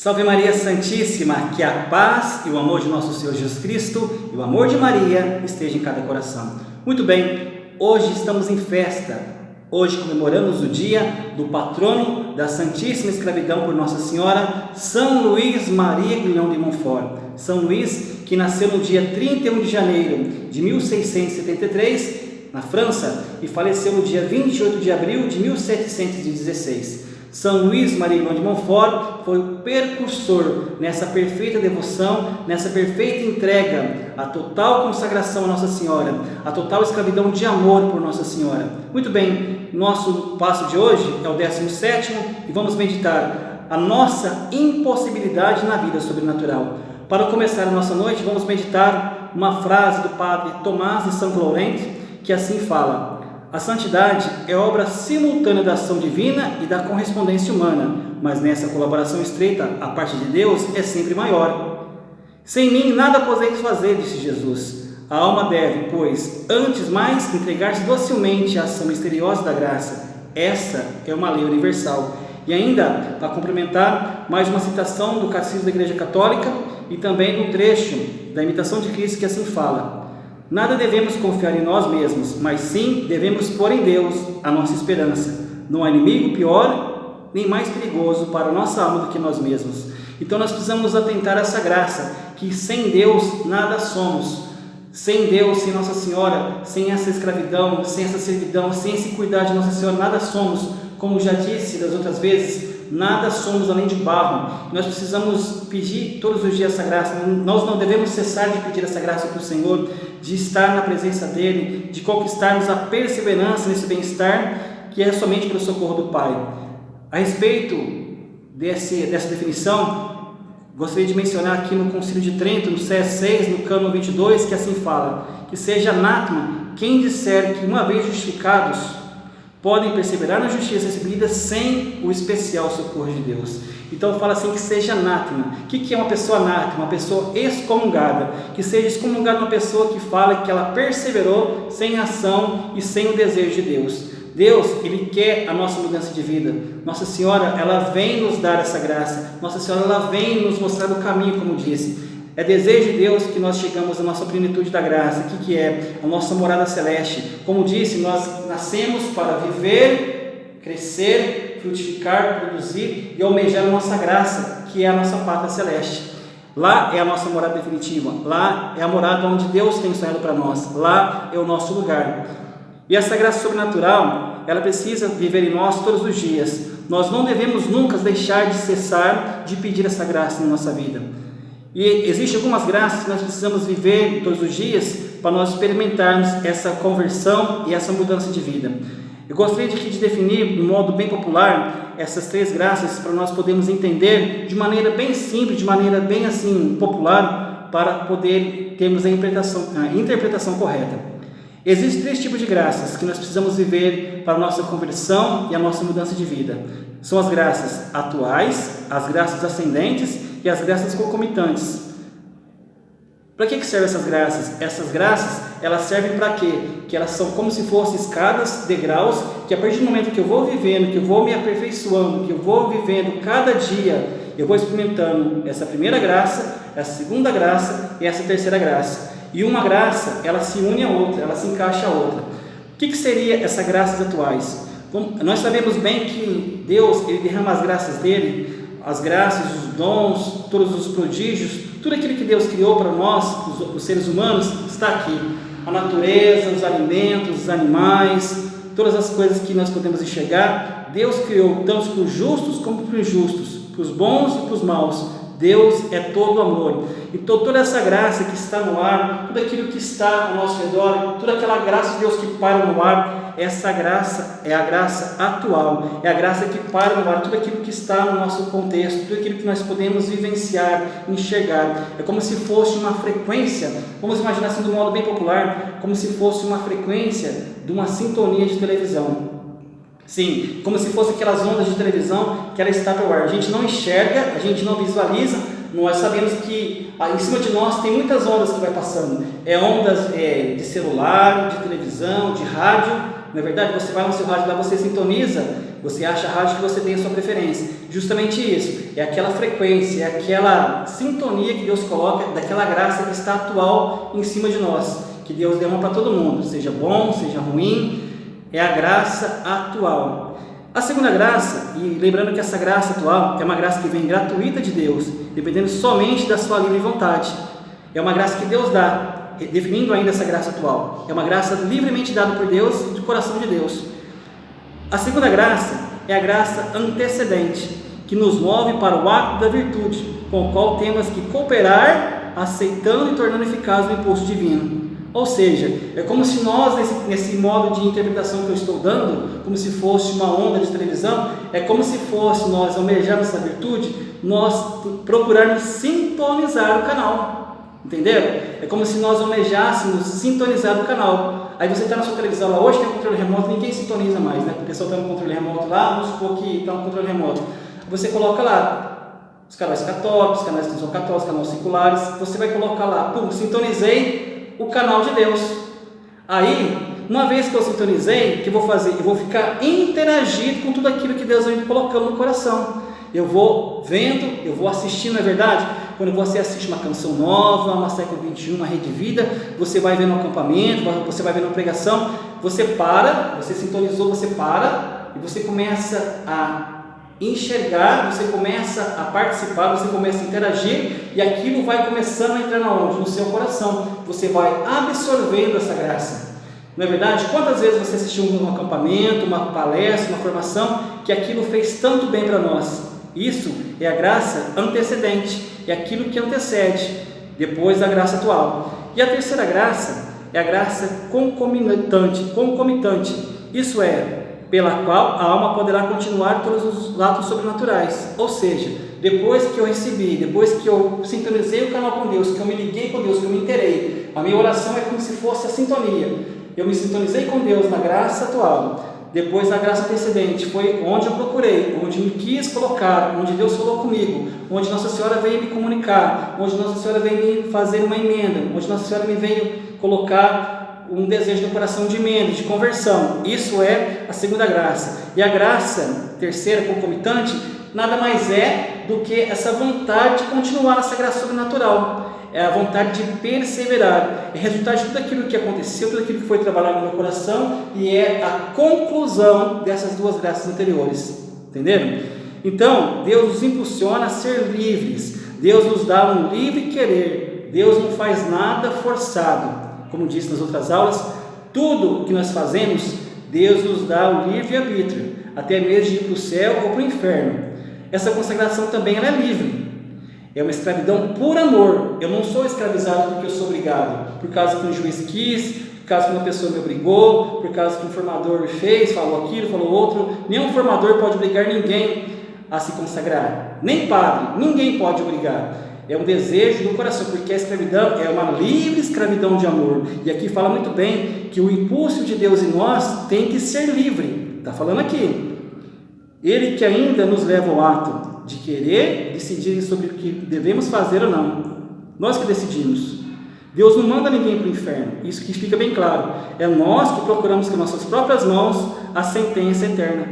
Salve Maria Santíssima, que a paz e o amor de nosso Senhor Jesus Cristo e o amor de Maria esteja em cada coração. Muito bem, hoje estamos em festa, hoje comemoramos o dia do patrono da Santíssima Escravidão por Nossa Senhora, São Luís Maria Guilhão de Montfort. São Luís, que nasceu no dia 31 de janeiro de 1673, na França, e faleceu no dia 28 de abril de 1716. São Luís Maria Guilhão de Montfort foi o precursor nessa perfeita devoção, nessa perfeita entrega, a total consagração a Nossa Senhora, a total escravidão de amor por Nossa Senhora. Muito bem, nosso passo de hoje é o 17º e vamos meditar a nossa impossibilidade na vida sobrenatural. Para começar a nossa noite, vamos meditar uma frase do Padre Tomás de Saint Laurent, que assim fala: a santidade é obra simultânea da ação divina e da correspondência humana, mas nessa colaboração estreita, a parte de Deus é sempre maior. Sem mim nada podeis fazer, disse Jesus. A alma deve, pois, antes mais entregar-se docilmente à ação misteriosa da graça. Essa é uma lei universal. E ainda, para complementar, mais uma citação do Catecismo da Igreja Católica e também do trecho da Imitação de Cristo, que assim fala: nada devemos confiar em nós mesmos, mas sim devemos pôr em Deus a nossa esperança. Não há inimigo pior nem mais perigoso para a nossa alma do que nós mesmos. Então nós precisamos atentar a essa graça, que sem Deus nada somos. Sem Deus, sem Nossa Senhora, sem essa escravidão, sem essa servidão, sem esse cuidar de Nossa Senhora, nada somos. Como já disse das outras vezes, nada somos além de barro. Nós precisamos pedir todos os dias essa graça. Nós não devemos cessar de pedir essa graça para o Senhor, de estar na presença dEle, de conquistarmos a perseverança nesse bem-estar, que é somente pelo socorro do Pai. A respeito dessa definição, gostaria de mencionar aqui no Concílio de Trento, no CS6, no Cânon 22, que assim fala: que seja anátema quem disser que, uma vez justificados, podem perseverar na justiça recebida sem o especial socorro de Deus. Então fala assim, que seja anátema. O que é uma pessoa anátema? Uma pessoa excomungada. Que seja excomungada uma pessoa que fala que ela perseverou sem ação e sem o desejo de Deus. Deus, Ele quer a nossa mudança de vida. Nossa Senhora, ela vem nos dar essa graça. Nossa Senhora, ela vem nos mostrar o caminho, como disse. É desejo de Deus que nós chegamos à nossa plenitude da graça. O que é? A nossa morada celeste. Como disse, nós nascemos para viver, crescer, frutificar, produzir e almejar a nossa graça, que é a nossa pátria celeste. Lá é a nossa morada definitiva. Lá é a morada onde Deus tem sonhado para nós. Lá é o nosso lugar. E essa graça sobrenatural, ela precisa viver em nós todos os dias. Nós não devemos nunca deixar de cessar de pedir essa graça na nossa vida. E existem algumas graças que nós precisamos viver todos os dias para nós experimentarmos essa conversão e essa mudança de vida. Eu gostaria de definir, de modo bem popular, essas três graças para nós podermos entender de maneira bem simples, de maneira bem assim popular, para poder termos a interpretação correta. Existem três tipos de graças que nós precisamos viver para a nossa conversão e a nossa mudança de vida. São as graças atuais, as graças ascendentes e as graças concomitantes. Para que servem essas graças? Essas graças, elas servem para quê? Que elas são como se fossem escadas, degraus, que a partir do momento que eu vou vivendo, que eu vou me aperfeiçoando, que eu vou vivendo cada dia, eu vou experimentando essa primeira graça, essa segunda graça e essa terceira graça. E uma graça, ela se une à outra, ela se encaixa à outra. O que seria essas graças atuais? Nós sabemos bem que Deus, Ele derrama as graças dEle, as graças, os dons, todos os prodígios, tudo aquilo que Deus criou para nós, os seres humanos, está aqui. A natureza, os alimentos, os animais, todas as coisas que nós podemos enxergar, Deus criou tanto para os justos como para os injustos, para os bons e para os maus. Deus é todo amor. Então toda essa graça que está no ar, tudo aquilo que está ao nosso redor, toda aquela graça de Deus que para no ar, essa graça é a graça atual, é a graça que para no ar, tudo aquilo que está no nosso contexto, tudo aquilo que nós podemos vivenciar, enxergar. É como se fosse uma frequência, vamos imaginar assim de um modo bem popular, como se fosse uma frequência de uma sintonia de televisão. Sim, como se fosse aquelas ondas de televisão que ela está no ar. A gente não enxerga, a gente não visualiza, nós sabemos que em cima de nós tem muitas ondas que vai passando. Ondas de celular, de televisão, de rádio. Na verdade, você vai no seu rádio lá, você sintoniza você acha a rádio que você tem a sua preferência. Justamente isso, é aquela frequência, é aquela sintonia que Deus coloca, daquela graça que está atual em cima de nós, que Deus derrama para todo mundo, seja bom, seja ruim, é a graça atual. A segunda graça, e lembrando que essa graça atual é uma graça que vem gratuita de Deus, dependendo somente da sua livre vontade. É uma graça que Deus dá, definindo ainda essa graça atual. É uma graça livremente dada por Deus, do coração de Deus. A segunda graça é a graça antecedente, que nos move para o ato da virtude, com o qual temos que cooperar, aceitando e tornando eficaz o impulso divino. Ou seja, é como se nós, nesse modo de interpretação que eu estou dando, como se fosse uma onda de televisão, é como se fosse nós almejarmos essa virtude, nós procurarmos sintonizar o canal. Entenderam? É como se nós almejássemos sintonizar o canal. Aí você está na sua televisão lá, hoje tem um controle remoto, ninguém sintoniza mais, né? A pessoa está no controle remoto lá, vamos supor que está no controle remoto. Você coloca lá os canais católicos, os canais que não são católicos, canais seculares, você vai colocar lá, sintonizei o canal de Deus. Aí, uma vez que eu sintonizei, o que eu vou fazer? Eu vou ficar interagindo com tudo aquilo que Deus vem colocando no coração. Eu vou vendo, eu vou assistindo, não é verdade? Quando você assiste uma canção nova, uma século XXI, uma rede de vida, você vai vendo um acampamento, você vai vendo uma pregação, você para, você sintonizou, você para e você começa a enxergar, você começa a participar, você começa a interagir e aquilo vai começando a entrar onde? No seu coração. Você vai absorvendo essa graça. Não é verdade? Quantas vezes você assistiu um acampamento, uma palestra, uma formação, que aquilo fez tanto bem para nós? Isso é a graça antecedente, é aquilo que antecede, depois da graça atual. E a terceira graça é a graça concomitante, isso é, pela qual a alma poderá continuar todos os atos sobrenaturais. Ou seja, depois que eu recebi, depois que eu sintonizei o canal com Deus, que eu me liguei com Deus, que eu me inteirei, a minha oração é como se fosse a sintonia. Eu me sintonizei com Deus na graça atual. Depois da graça precedente, foi onde eu procurei, onde me quis colocar, onde Deus falou comigo, onde Nossa Senhora veio me comunicar, onde Nossa Senhora veio me fazer uma emenda, onde Nossa Senhora me veio colocar um desejo no coração de emenda, de conversão. Isso é a segunda graça. E a graça terceira, concomitante, nada mais é do que essa vontade de continuar nessa graça sobrenatural. É a vontade de perseverar, é resultado de tudo aquilo que aconteceu, tudo aquilo que foi trabalhado no meu coração, e é a conclusão dessas duas graças anteriores. Entenderam? Então, Deus nos impulsiona a ser livres, Deus nos dá um livre querer, Deus não faz nada forçado. Como disse nas outras aulas, tudo que nós fazemos, Deus nos dá o livre-arbítrio, até mesmo de ir para o céu ou para o inferno. Essa consagração também ela é livre. É uma escravidão por amor. Eu não sou escravizado porque eu sou obrigado, por causa que um juiz quis, por causa que uma pessoa me obrigou, por causa que um formador fez, falou aquilo, falou outro. Nenhum formador pode obrigar ninguém a se consagrar, nem padre, ninguém pode obrigar. É um desejo do coração, porque a escravidão é uma livre escravidão de amor. E aqui fala muito bem que o impulso de Deus em nós tem que ser livre. Está falando aqui. Ele que ainda nos leva ao ato de querer decidir sobre o que devemos fazer ou não. Nós que decidimos. Deus não manda ninguém para o inferno. Isso que fica bem claro. É nós que procuramos com nossas próprias mãos a sentença eterna.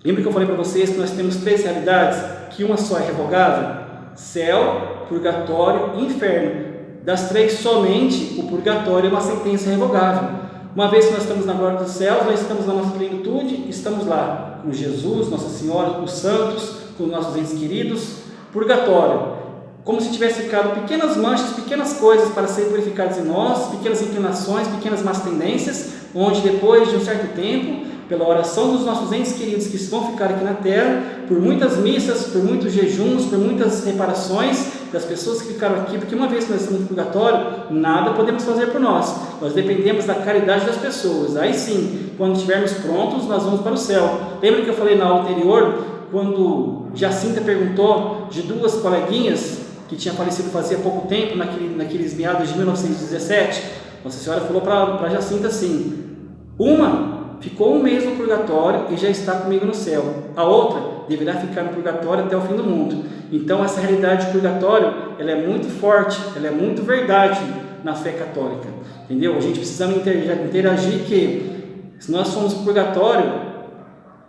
Lembra que eu falei para vocês que nós temos três realidades? Que uma só é revogável? Céu, purgatório e inferno. Das três, somente o purgatório é uma sentença revogável. Uma vez que nós estamos na glória dos céus, nós estamos na nossa plenitude, estamos lá com Jesus, Nossa Senhora, com os santos, com nossos entes queridos. Purgatório, como se tivesse ficado pequenas manchas, pequenas coisas para serem purificadas em nós, pequenas inclinações, pequenas más tendências, onde depois de um certo tempo, pela oração dos nossos entes queridos que vão ficar aqui na terra, por muitas missas, por muitos jejuns, por muitas reparações das pessoas que ficaram aqui, porque uma vez que nós estamos no purgatório, nada podemos fazer por nós dependemos da caridade das pessoas. Aí sim, quando estivermos prontos, nós vamos para o céu. Lembra que eu falei na aula anterior, quando Jacinta perguntou de duas coleguinhas que tinham falecido fazia pouco tempo, naqueles meados de 1917, Nossa Senhora falou para Jacinta assim: uma ficou um mês no purgatório e já está comigo no céu, a outra deverá ficar no purgatório até o fim do mundo. Então essa realidade de purgatório, ela é muito forte, ela é muito verdade na fé católica, entendeu? A gente precisa interagir que se nós formos no purgatório,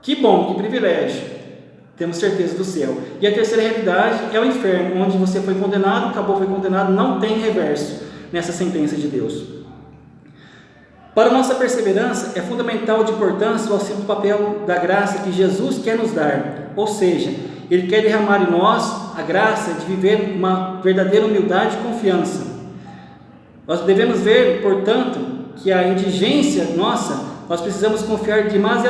Que bom, que privilégio. Temos certeza do céu. E a terceira realidade é o inferno, onde você foi condenado, acabou, foi condenado, não tem reverso nessa sentença de Deus. Para nossa perseverança, é fundamental de importância o auxílio do papel da graça que Jesus quer nos dar. Ou seja, Ele quer derramar em nós a graça de viver uma verdadeira humildade e confiança. Nós devemos ver, portanto, que a indigência nossa, nós precisamos confiar demais,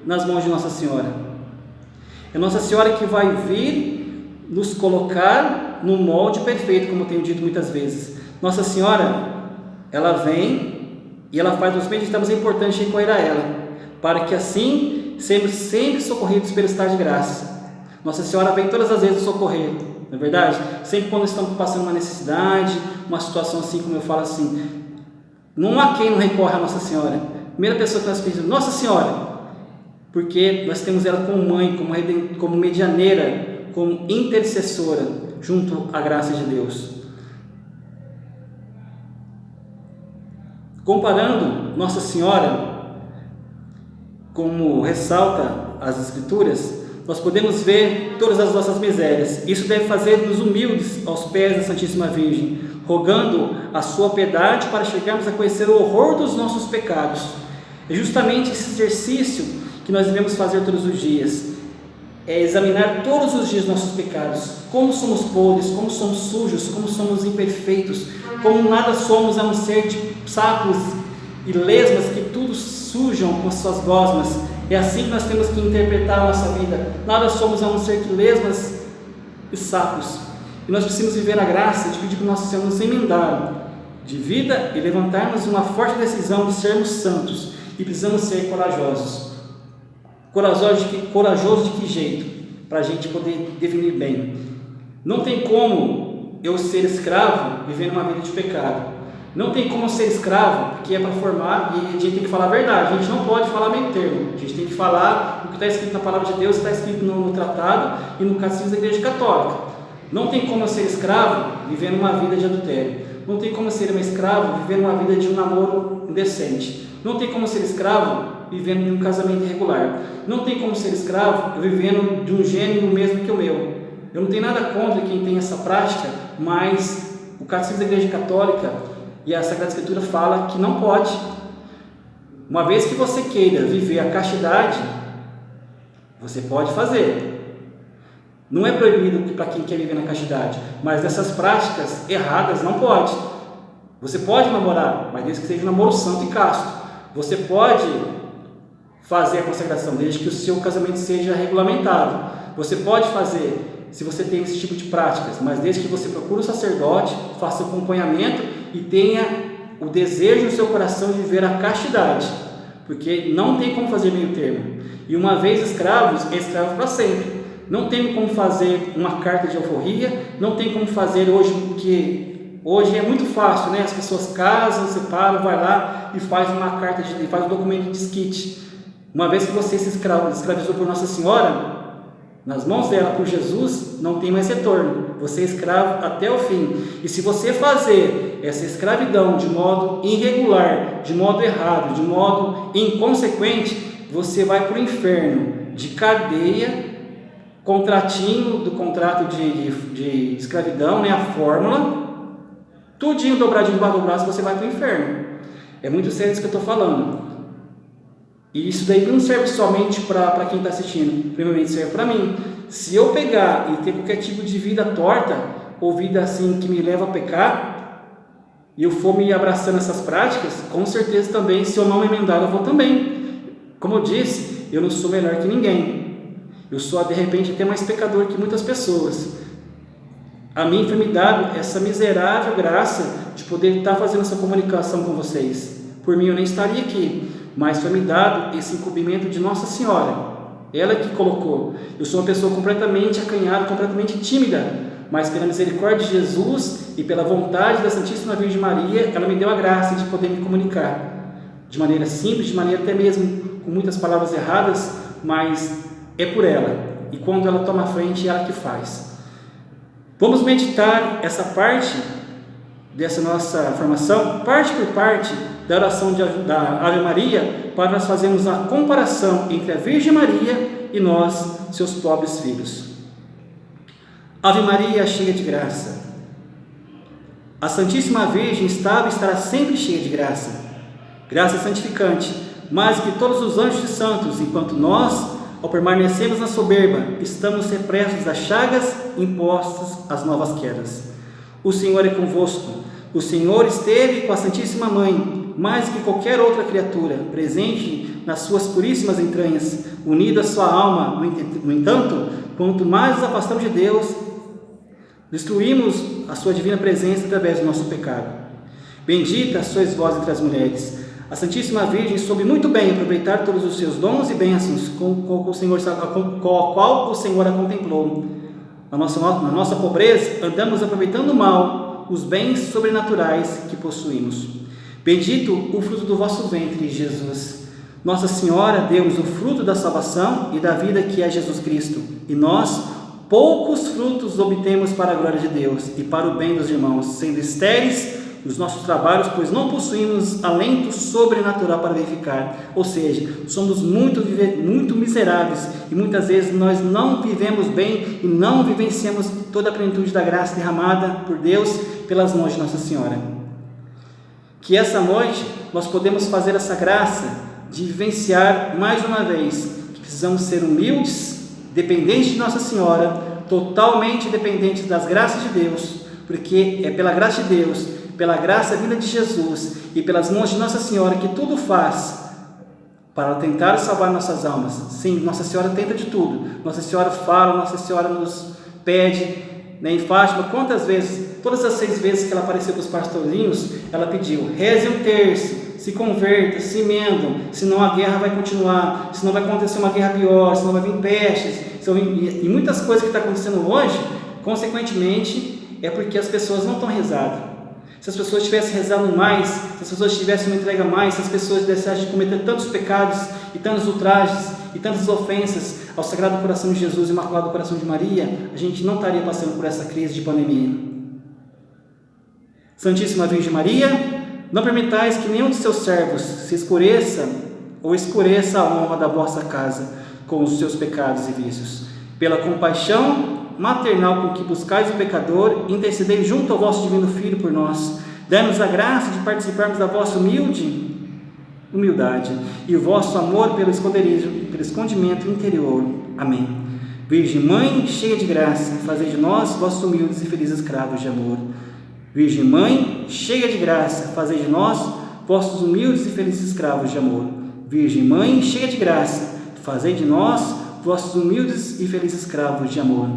nas mãos de Nossa Senhora. É Nossa Senhora que vai vir nos colocar no molde perfeito, como eu tenho dito muitas vezes. Nossa Senhora, ela vem e ela faz nos meditamos, é importante recorrer a ela, para que assim sejamos sempre socorridos pelo estar de graça. Nossa Senhora vem todas as vezes nos socorrer, não é verdade? Sempre quando estamos passando uma necessidade, uma situação assim, como eu falo assim, não há quem não recorre a Nossa Senhora. Primeira pessoa que nós pedimos, Nossa Senhora, porque nós temos ela como mãe, como medianeira, como intercessora, junto à graça de Deus. Comparando Nossa Senhora, como ressalta as Escrituras, nós podemos ver todas as nossas misérias. Isso deve fazer-nos humildes aos pés da Santíssima Virgem, rogando a sua piedade para chegarmos a conhecer o horror dos nossos pecados. É justamente esse exercício que nós devemos fazer todos os dias, é examinar todos os dias nossos pecados, como somos podres, como somos sujos, como somos imperfeitos, como nada somos a não ser de sapos e lesmas que tudo sujam com as suas gosmas. É assim que nós temos que interpretar a nossa vida. Nada somos a não ser que lesmas e sapos. E nós precisamos viver a graça de pedir para o nosso Senhor nos emendar de vida e levantarmos uma forte decisão de sermos santos. E precisamos ser corajosos. Corajoso de que jeito? Para a gente poder definir bem. Não tem como eu ser escravo vivendo uma vida de pecado. Não tem como ser escravo, porque é para formar, e a gente tem que falar a verdade. A gente não pode falar meio termo. A gente tem que falar o que está escrito na palavra de Deus, está escrito no tratado e no catecismo da Igreja Católica. Não tem como ser escravo vivendo uma vida de adultério. Não tem como ser um escravo vivendo uma vida de um namoro indecente. Não tem como ser escravo vivendo de um casamento irregular. Não tem como ser escravo vivendo de um gênero mesmo que o meu. Eu não tenho nada contra quem tem essa prática, mas o Catecismo da Igreja Católica e a Sagrada Escritura fala que não pode. Uma vez que você queira viver a castidade, você pode fazer. Não é proibido para quem quer viver na castidade, mas dessas práticas erradas não pode. Você pode namorar, mas desde que seja um namoro santo e casto. Você pode fazer a consagração, desde que o seu casamento seja regulamentado. Você pode fazer, se você tem esse tipo de práticas, mas desde que você procure o sacerdote, faça o acompanhamento e tenha o desejo no seu coração de viver a castidade, porque não tem como fazer meio termo. E uma vez escravos, é escravo para sempre. Não tem como fazer uma carta de alforria, não tem como fazer hoje, porque hoje é muito fácil, né? As pessoas casam, separam, vai lá e faz uma carta, faz um documento de desquite. Uma vez que você se escravizou por Nossa Senhora, nas mãos dela, por Jesus, não tem mais retorno. Você é escravo até o fim. E se você fazer essa escravidão de modo irregular, de modo errado, de modo inconsequente, você vai para o inferno de cadeia, contratinho do contrato de escravidão, né, a fórmula, tudinho dobradinho debaixo do braço, você vai para o inferno. É muito sério isso que eu estou falando. E isso daí não serve somente para quem está assistindo, primeiramente serve para mim. Se eu pegar e ter qualquer tipo de vida torta, ou vida assim que me leva a pecar, e eu for me abraçando essas práticas, com certeza também, se eu não me emendar, eu vou também. Como eu disse, eu não sou melhor que ninguém. Eu sou, de repente, até mais pecador que muitas pessoas. A mim foi me dado essa miserável graça de poder estar fazendo essa comunicação com vocês. Por mim eu nem estaria aqui, mas foi me dado esse incumbimento de Nossa Senhora, ela que colocou. Eu sou uma pessoa completamente acanhada, completamente tímida, mas pela misericórdia de Jesus e pela vontade da Santíssima Virgem Maria, ela me deu a graça de poder me comunicar de maneira simples, de maneira até mesmo com muitas palavras erradas, mas é por ela, e quando ela toma a frente, é ela que faz. Vamos meditar essa parte dessa nossa formação, parte por parte, da oração da Ave Maria para nós fazermos a comparação entre a Virgem Maria e nós, seus pobres filhos. Ave Maria, cheia de graça. A Santíssima Virgem estava e estará sempre cheia de graça, graça santificante, mais que todos os anjos e santos, enquanto nós, ao permanecermos na soberba, estamos repressos das chagas impostas às novas quedas. O Senhor é convosco, o Senhor esteve com a Santíssima Mãe, mais que qualquer outra criatura, presente nas suas puríssimas entranhas, unido à sua alma. No entanto, quanto mais nos afastamos de Deus, destruímos a sua divina presença através do nosso pecado. Bendita sois vós entre as mulheres. A Santíssima Virgem soube muito bem aproveitar todos os seus dons e bênçãos com a qual o Senhor a contemplou. Na nossa pobreza, andamos aproveitando mal os bens sobrenaturais que possuímos. Bendito o fruto do vosso ventre, Jesus. Nossa Senhora deu-nos o fruto da salvação e da vida, que é Jesus Cristo. E nós, poucos frutos obtemos para a glória de Deus e para o bem dos irmãos, sendo estéreis os nossos trabalhos, pois não possuímos alento sobrenatural para verificar. Ou seja, somos muito miseráveis e muitas vezes nós não vivemos bem e não vivenciamos toda a plenitude da graça derramada por Deus pelas mãos de Nossa Senhora. Que essa noite nós podemos fazer essa graça de vivenciar mais uma vez que precisamos ser humildes, dependentes de Nossa Senhora, totalmente dependentes das graças de Deus, porque é pela graça de Deus, pela graça vinda de Jesus e pelas mãos de Nossa Senhora que tudo faz para tentar salvar nossas almas. Sim, Nossa Senhora tenta de tudo. Nossa Senhora fala, Nossa Senhora nos pede. Em Fátima, quantas vezes, todas as 6 vezes que ela apareceu para os pastorinhos, ela pediu: reze um terço, se converta, se emendam, senão a guerra vai continuar, senão vai acontecer uma guerra pior, senão vai vir pestes, e muitas coisas que estão acontecendo hoje, consequentemente, é porque as pessoas não estão rezando. Se as pessoas tivessem rezado mais, se as pessoas tivessem uma entrega mais, se as pessoas deixassem de cometer tantos pecados e tantos ultrajes e tantas ofensas ao Sagrado Coração de Jesus e Imaculado Coração de Maria, a gente não estaria passando por essa crise de pandemia. Santíssima Virgem Maria, não permitais que nenhum de seus servos se escureça ou escureça a honra da vossa casa com os seus pecados e vícios. Pela compaixão maternal com que buscais o pecador, intercedei junto ao vosso divino Filho por nós. Dai-nos a graça de participarmos da vossa humildade e o vosso amor pelo escondimento interior. Amém. Virgem Mãe, cheia de graça, fazei de nós vossos humildes e felizes escravos de amor. Virgem Mãe, cheia de graça, fazei de nós vossos humildes e felizes escravos de amor. Virgem Mãe, cheia de graça, fazei de nós vossos humildes e felizes escravos de amor.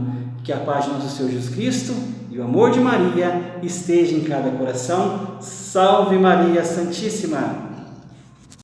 Que a paz de nosso Senhor Jesus Cristo e o amor de Maria esteja em cada coração. Salve Maria Santíssima!